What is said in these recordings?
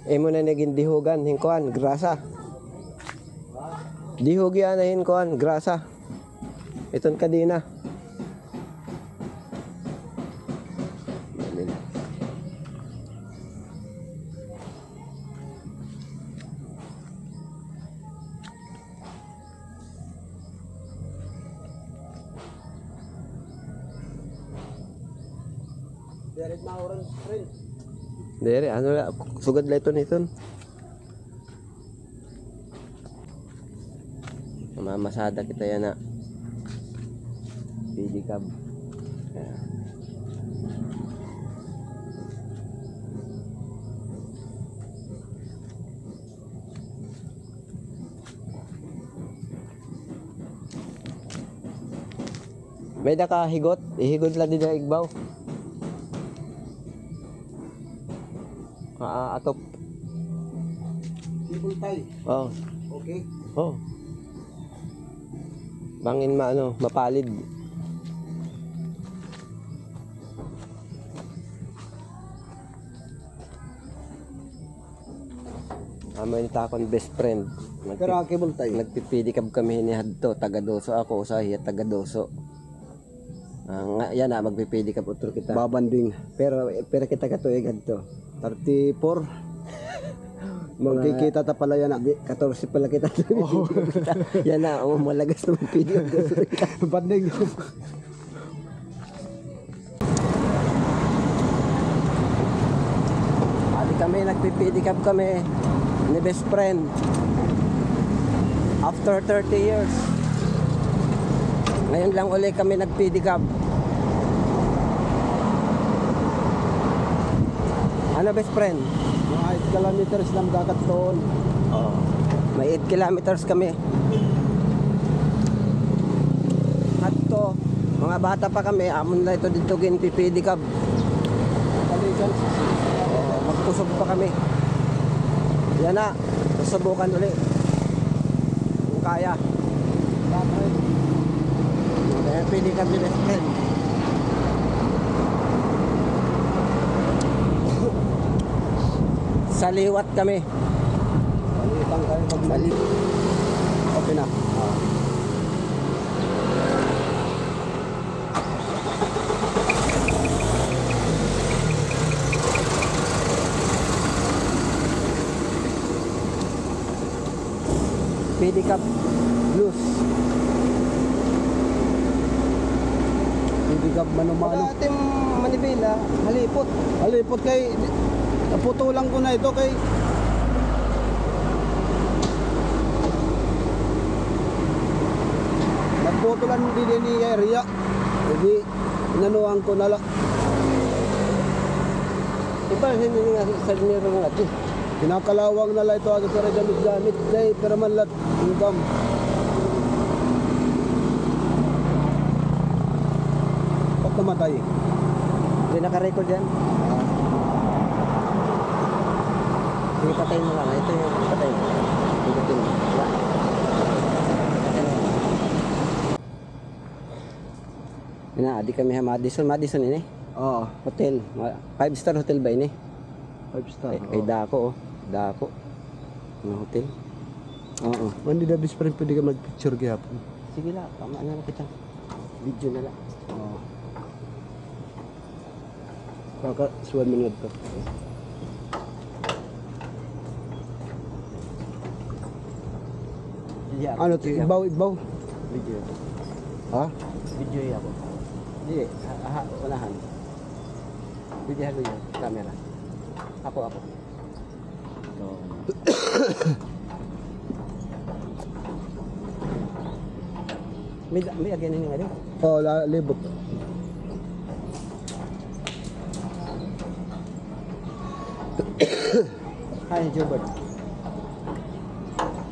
Imo na naging dihugan, hingkuan, grasa. Dihog yan na hingkuan, grasa. Iton kadina. Direct na orange screen. Dere, ano la, sugad la ito niton. Mamasada kita yan na. Pedicab. Ayan. May daka higot, ihigot lang din na igbaw. Atop. Cable tie. Oh. Okay. Oh. Bangin mapalid. Amay ni takon best friend. Pero cable tie. Nagpipidikab kami ni Hadto, taga-doso ako, usahiya taga-doso. Yan na, magpipidikab utro kita. Babanding. Pero kita katuig Hadto. 34. Magkikita ta pala yan. 14 pala kita. Oh. Yan na, malagas na magpidikab. Banding. Kami nagpipidikab kami ni best friend after 30 years. Ngayon lang uli kami nagpidikab. Ano best friend? Mga 8 kilometers lang dagat doon. Oh, may 8 kilometers kami. At to, mga bata pa kami, amon na ito dito ginpipidikab. Balikan. Magkusog pa kami. Yan na, susubukan ulit kung kaya. Kaya pili kami best friend. Saliwat kami. Balikan kayo pag mali. Okay na. Pedicab blues. Pedicab mano-mano. Wala ating manibela, halipot. Halipot kay naputulan ko na ito kay naputulan din ni area. Hindi inanuhan ko na lang. Iba hindi nga sa dinero nga ito. Kinakalawang na lang ito agad para gamit-gamit dahil pero man lat income. Pag namatay. Hindi naka-record yan. Sige, patayin mo lang. Ito yung patayin mo. Igutin mo. Wala. Adi kami ha Madison. Madison ini. Oo. Hotel. 5-star hotel ba ini? 5 star. Kay Dako oh. Dako. Ano hotel? Oo. Hindi na bis pa rin pwede ka mag-picture gihapon. Sige lang. Tama na lang kita. Video na lang. Oo. Kaka, suwan mo na ito. Ano ito? Ibaw? Video. Ha? Video ako. Hindi. Unahan. Video ko yun. Camera. Ako. May again ini nga rin. Oo, libot. Hi, Gilbert.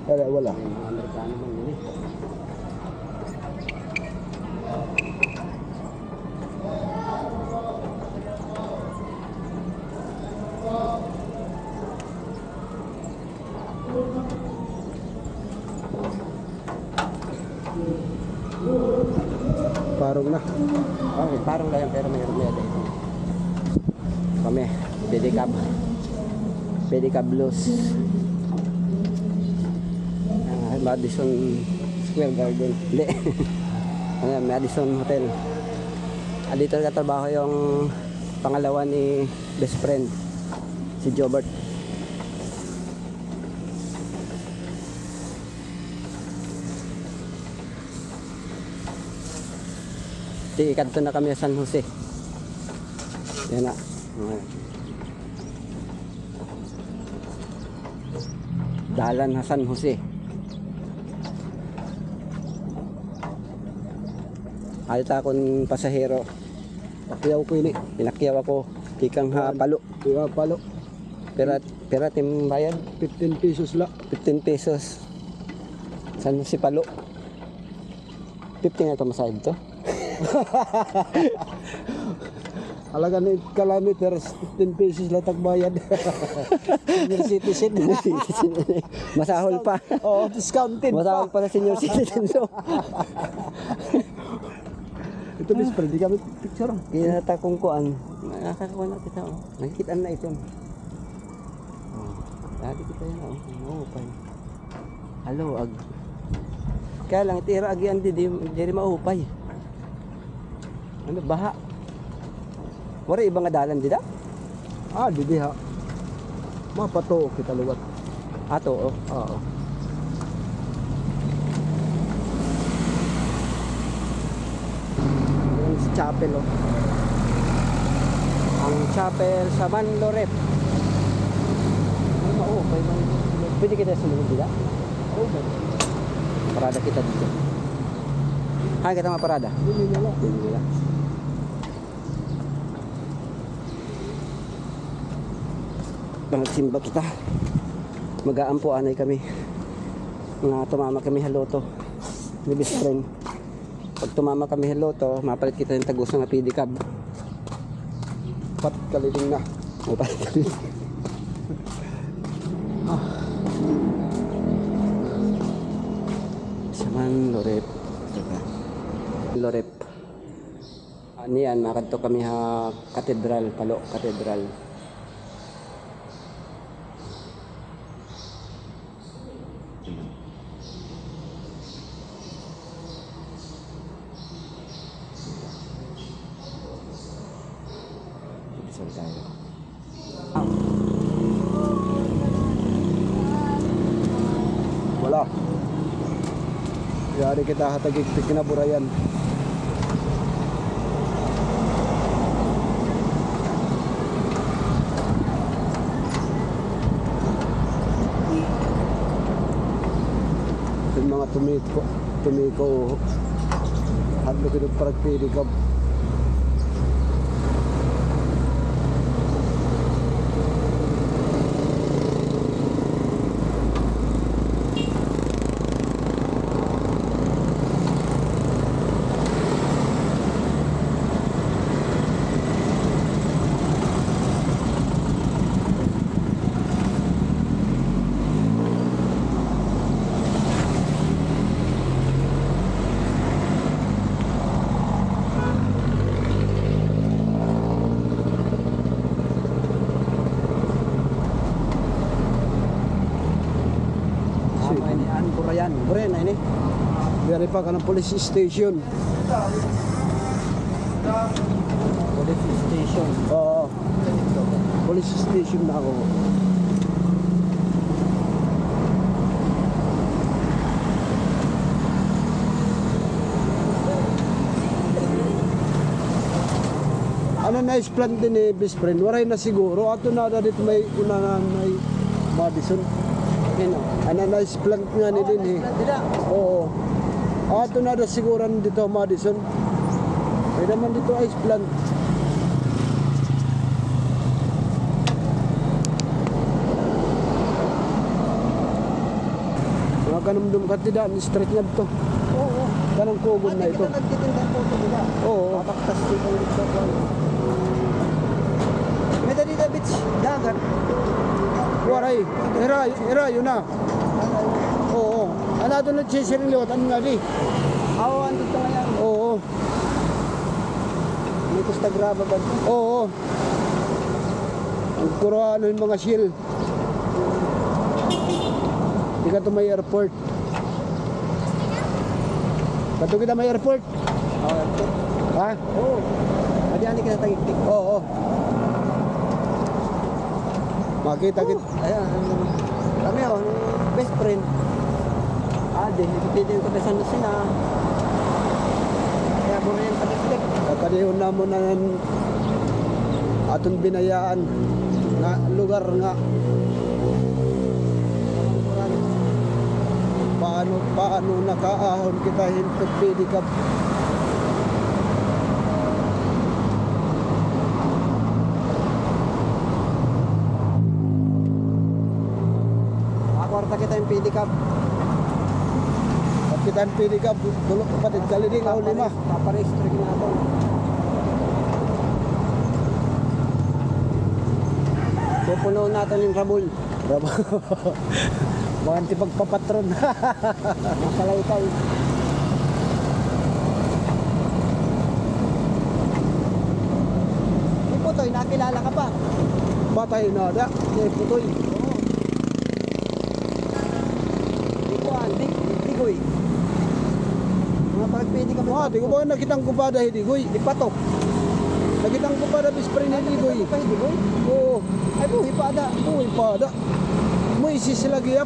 Wala. May mga Amerikano man yun eh. Parang na. Okay, parang ganyan pero may ito. Kami, Pedicab. Pedicab Blues. Madison Square Garden. Hindi. Ayan, Madison Hotel. Dito nagtatrabaho yung pangalawa ni best friend, si Jobert. Ikanto na kami sa San Jose. Yan na. Dalan na San Jose. Ayot akong pasahero. Pakyaw ko ini. Pinakyaw ako. Kikang palo. Kaya palo. Pera tim bayad. 15 pesos la. 15 pesos. San Jose palo. 15 nga ito masahid to. Halaga ni kilometers, 15 pesos lang tagbayad. Senior citizen. Masahol pa. Oo, discounted Masahol pa pa. na senior citizen. So. Ito bis, pwede kami picture. Kinata kong kuan. Nakakakuha na kita. Oh. Nakikita na ito. Oh. Dati kita yan. Oh, pa. Hello, ag. Kaya lang, tira agyan di maupay. Ano, baha. Wala ibang adalan dida? Ah, didi ha. Mapato kita luwat. Ato, oh. Oo. Yung sa chapel, oh. Ang chapel sa Manlorep. Ano, maupay. Pwede kita sumunod dida? Okay. Parada kita dito. Hay kita maparada. Hindi nila. Hindi nila. Magsimba kita. Mag-aampo anay kami. Nga tumama kami haloto. Ni best friend. Pag tumama kami haloto, mapalit kita ng tagos ng pedicab. Pat kaliling na. Mapalit kami. Saman Lorep. Lorep. Ano yan, makadto kami ha katedral, Palo, katedral. Isang tayo. Wala. Yari kita hatagigpik na burayan. Yung mga tumiko hadlo kito parag pedicab. Tama ini an Burayan. Burayan na ini. Yari pa ka ng police station. Police station. Oo. Police station na ako. Ano na plan din ni best friend? Waray na siguro. Ato na dito may una na may Madison. Ano? Ano na plan nga ni din eh. Dila. Oo. Ato na siguro dito Madison. May naman dito ice plant. Mga kanumdum ka tidak ni street nga to. Oo. Kanang kugon na ito. Nagtitinda po ito dila. Oo. Pataktas dito dito. May dali beach dagat. Waray. Era yun na. Oo. Ano doon na chisiring liwat? Ano nga di? Awan dito ngayon. Oo. May Costa Grava ba? Oo. Ang kuro ano yung mga shield. Di ka to may airport. Kato kita may airport. Oh, ito. Ha? Oo. Adiyan kita tagiktik. Oo. Makita kita. Ayan, ano naman. Kami oh, ni best friend. Di, ipipili ko sa Lucena. Kaya mo rin yung tagiktik. Kadihon na mo na aton binayaan nga lugar nga paano nakaahon kita hintog pedicab. Akwarta kita yung pedicab. Kapitan pedicab tulok kapatid kaliding o lima. Paparestrig na ito. Pupuno natin yung rabul. Mga antipagpapatron. Masalaykay. Di Putoy, nakilala ka pa. Patay na da. Ni putoy. Di ko di ko eh. Mga pagpili ka ba? Di ko ba nakitang kupada hidigoy. Di patok. Nakitang kupada bisprin hidigoy. Pa di ko. Oo. Ay buhi pa ada. Uy pada. Mo isisilagiyap.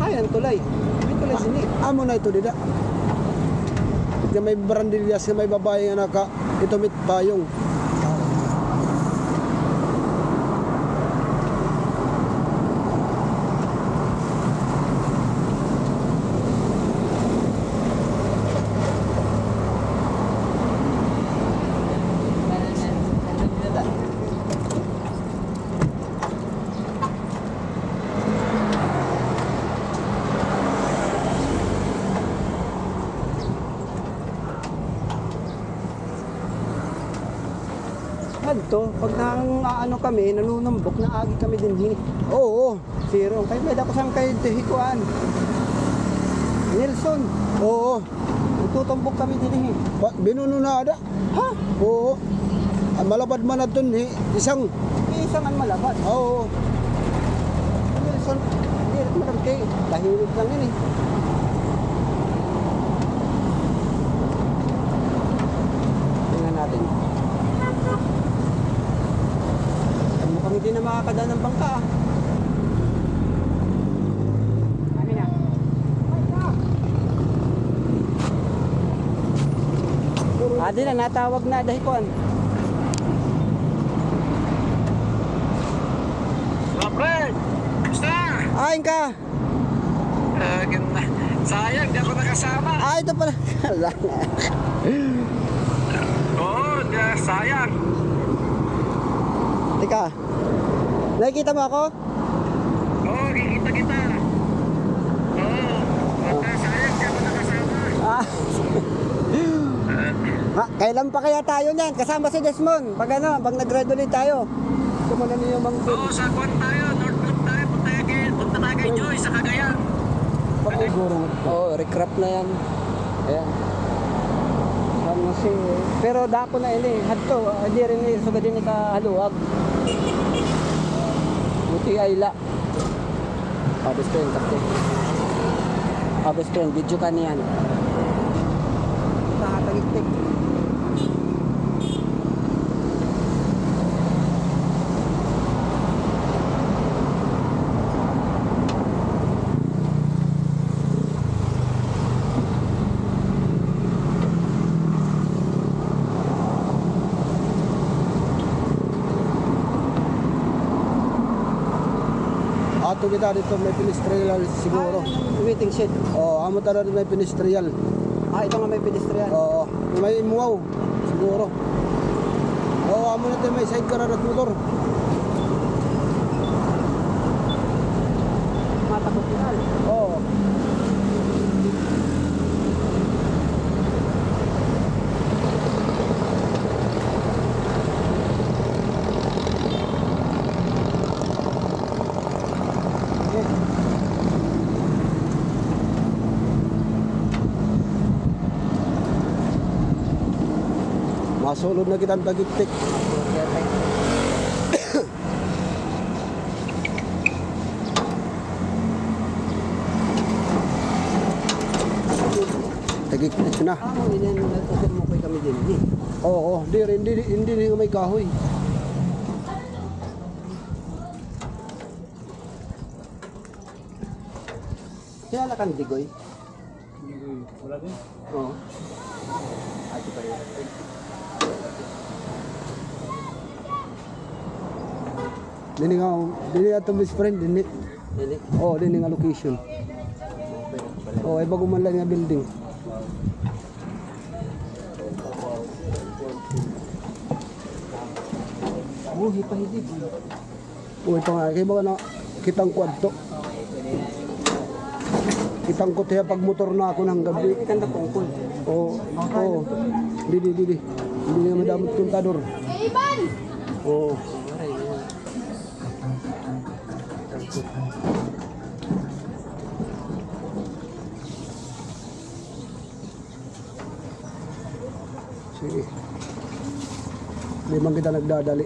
Ay, ang tulay. May tulay sini. Amo na ito dida. Ito may barandillas nga may babae nga naka itumit payong. Adto, pag nang ano kami, nanunumbok na agi kami din. Oo. Zero. Kay may dapasan kay Dehikuan. Nelson. Oo. Tutumbok kami din. Binuno na ada. Ha? Oo. Ang malapad man na dun isang. Isang ang malabas. Oo. Nelson, hindi rin madam kay tahimik lang yun eh. Tingnan natin. Mukhang hindi na makakadaan ng bangka ah. Di na, natawag na Dahikuan. Fred! Basta! Ain ka! Sayang, di ako nakasama. Ito pala. Oo, sayang. Teka. Nakikita mo ako? Oo, kikita kita. Oo, sayang, di ako nakasama. Kailan pa kaya tayo niyan? Kasama si Desmond. Pag nag-graduate tayo. Kumunan niyo mang Oo, sa Kwan tayo, North Loop tayo, punta na kay Joy sa Cagayan. recrap na yan. Ayan. Ano si... Pero dako na ini. Hadto. Hindi rin ni sugadin ni kahaluag. Buti ay la. Best friend, kapte. Best friend, video ka niyan. Nakatagiktik. Ato kita dito may pedestrian siguro. Waiting shed. Oo, amo tara may pedestrian. Ito nga may pedestrian. Oo, may imuwaw siguro. Oo, amo natin may sidecar at motor. Matakot yan. Oo. Masulod na kitang tagiktik. Kaya tayo. Tagiktik na. Ako, yun yung nagkakit mo kayo kami din. Oo, hindi may kahoy. Kilala kang Digoy? Wala din. Oo. Ate pa yun. Dini nga itong best friend, dini. Hindi. Oo, dini nga location. Oo, ay bago man lang nga building. Buhi pa hindi. Oo, ito nga, kaya ba na kitang kwadto. Kitang ko tayo pag motor na ako ng gabi. Ay, kanda pungkol. Oo, oo. Didi. Hindi nga madamot kontador. Oo. Sige. Hindi man kita nagdadali.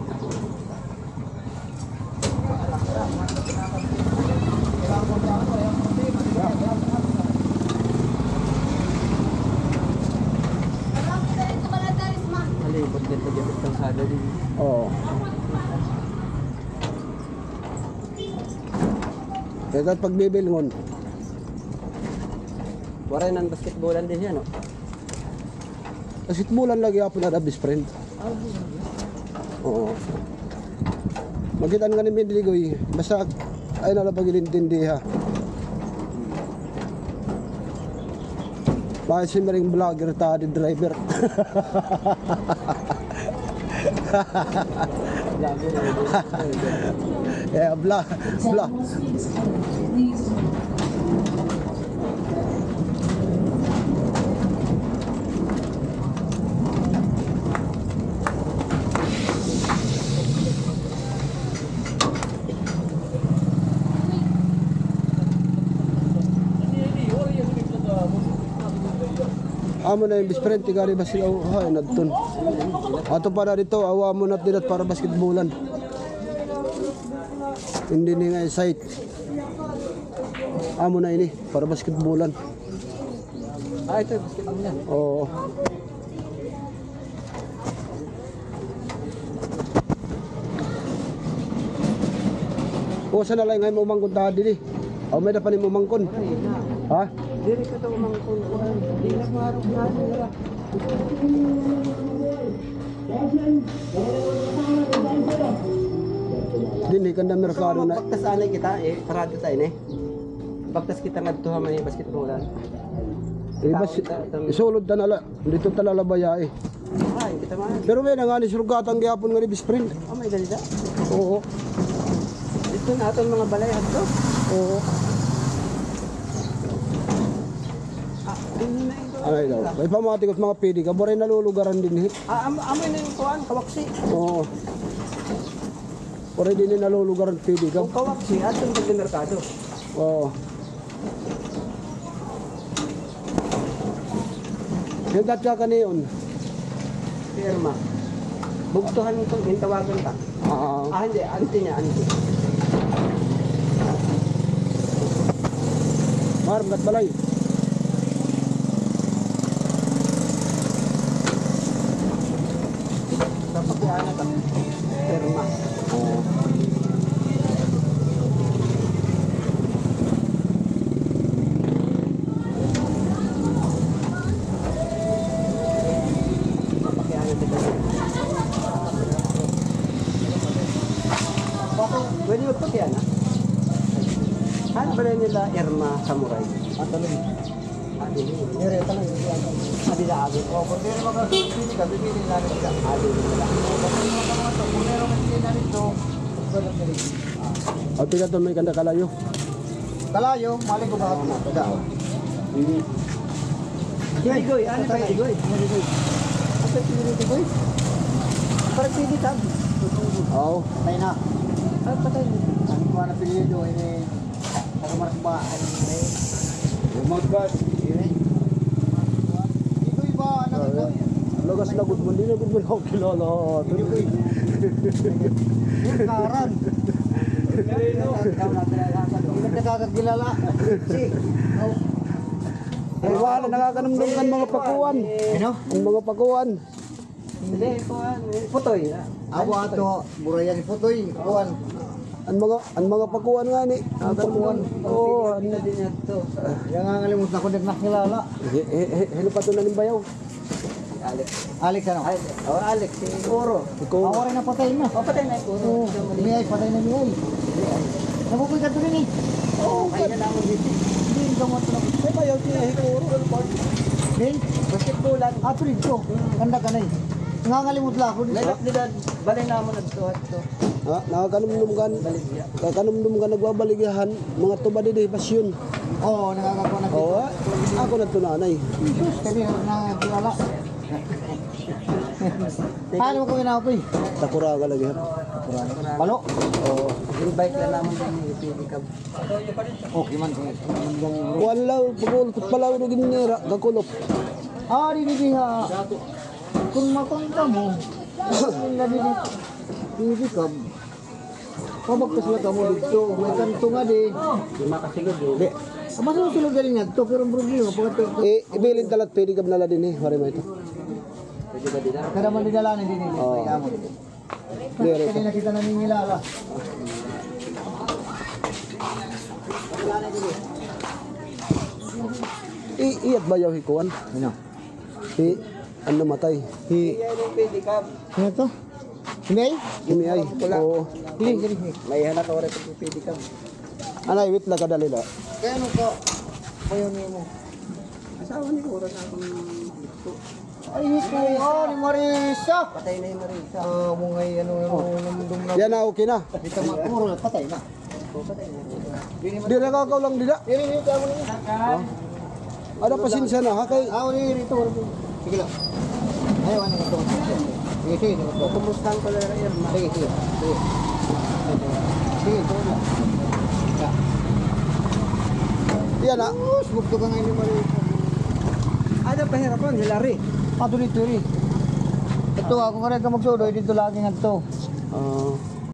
Malibot din sa gabit ng sada din. Oo. Kaya pag bibilngon, Waray ng basketballan din yan, no? kasi mulan lagi ako na best friend. Oo. Magitan nga ni Mindiligoy, basta ay nalapag ilintindi ha. Bakit si maring vlogger tadi driver? Yeah, vlog. Amo na yung best friend, tigari ba sila? Ay, nagtun. Ato para dito, awa mo na't dinat para basketballan. Hindi ni nga site. Amo na ini, para basketballan. Ah, ito, basketballan. Oo. O, sana lang ngayon umangkon tayo din eh. O, may dapat ni umangkon. Waray na. Ha? Diri ka ito umangkon. Hindi na marap na nila. Dini kan na merkado na. Pagtas anay kita, parado tayo, ne? Pagtas kita nga dito man yung basketballan. Ibas, isulod ta nala. Dito talala baya eh. Ay, kita man. Pero may nanganis rugatang gihapon nga ni best friend. Oh, may ganita. Oo. Ito na itong mga balay to. Oo. Hindi na ito. Ay daw. May pamatikot mga pidi ka. Boray nalulugaran din eh. Amoy na yung kuwan, kawaksi. Oo. Boray din nalulugaran pidi ka. Kung kawaksi, atong pagdimerkado. Oo. Hindat ka kaniyon. Pirma. Bugtuhan itong hintawagan ka. Hindi. Anti niya, anti. Maram kat balay. Dapat yan na ka. Pirma. Oo. Pwede mo pati yan, ha? Ano ba rin nila Irma Samurai? Atalay. Adi nila. Nere talay. Adi na adi. O, kung hindi naman pili ka, bibili na rin sila. Adi nila. Kung meron man din na rito, O tiga to may kanda kalayo. kalayo, maling ko ba ako na? Digoy, ano ba Digoy? Asa pili Digoy? Parang pili tab. Oo. Patay na. Ay, patay. Ang kuha na pilido, ini nakamarap ba? Magbat. Igoy ba? Ano? Hello Nagas na good man, di na good man ako kilala. Karan. Hindi nakakakilala. Si. Ay, wala, nakakanamdam ng mga pakuan. Ano? Ang mga pakuan. Hindi, kuhan. Putoy. Abo ato, burayan putoy, kuan. Ang mga pakuan nga ni. Pakuan. Oo. Pila din niya to. Yang ngalimut na ko din nakilala. Hello pa to na limbayaw. Alex. Alex ano? Oh, Alex. Si Oro. Ikaw. Ako rin napatay na. Oh, patay na yung Oro. Miyay, patay na miyay. Nabukoy ka to rin eh. Oo, kaya na ako dito. Hindi ka mo ito na. Ay, bayaw niya. Hikuro. Din? Basketballan. Ato rin to. Ganda ka na eh. Nangangalimut lang ako. Lalap nila, balay na mo nagtuhat to. Ha, nakakanumdum ka. Kakanumdum ka nagbabaligyahan. Mga tubadi di pasyon. Oo, nakakakuha na Oo. Ako na to nanay. Jesus, kami nakakilala. Paano ko inapoy? Takura ka lagi. Palo? Oo. Invite na naman din yung pili ka. Okay man. Kuan law, pagulot palaw no ginira, gakulop. Ah, diha. Kung mapunta mo, hindi ka. Pabagtas na ka mo dito. May kanto nga di. Di makasilod eh. Di. Masusulog galing nga ito, pero ang problema. Ibilin talat pwede ka nala din eh. Wari mo ito. Pwede ba din na? Kada man didalanin din eh. Oo. Clear ito. Kanina kita naningilala. Iyat ba yaw hikuan? Ano? Ano matay? Kaya yung pili ka. Ano to? Hindi? Himiay. Oo. Hindi. May hanap ako rin pag pili ka. Anay, wait lang kadali na. Kaya ano ka? Bayaw niyo mo. Asawa ni Oro na akong dito. Ay, ito. Ni Marisa. Patay na yung Marisa. Mungay ano namundong na. Yan na, okay na. Kita maturo na patay na. Di nakakaw lang dila. Ini ka mo ni. Ada pasensya na ha kay. Ni rito. Sige lang. Ayaw ano ka to. Sige. Kumustahan ko lang yan. Sige. Sige, to lang. Yan na. Bugto ka ngayon ni Marisa. Ano pahirapan? Hilary. Dito. Ito ako ka rin ka magsudo dito lagi nga to. Ah,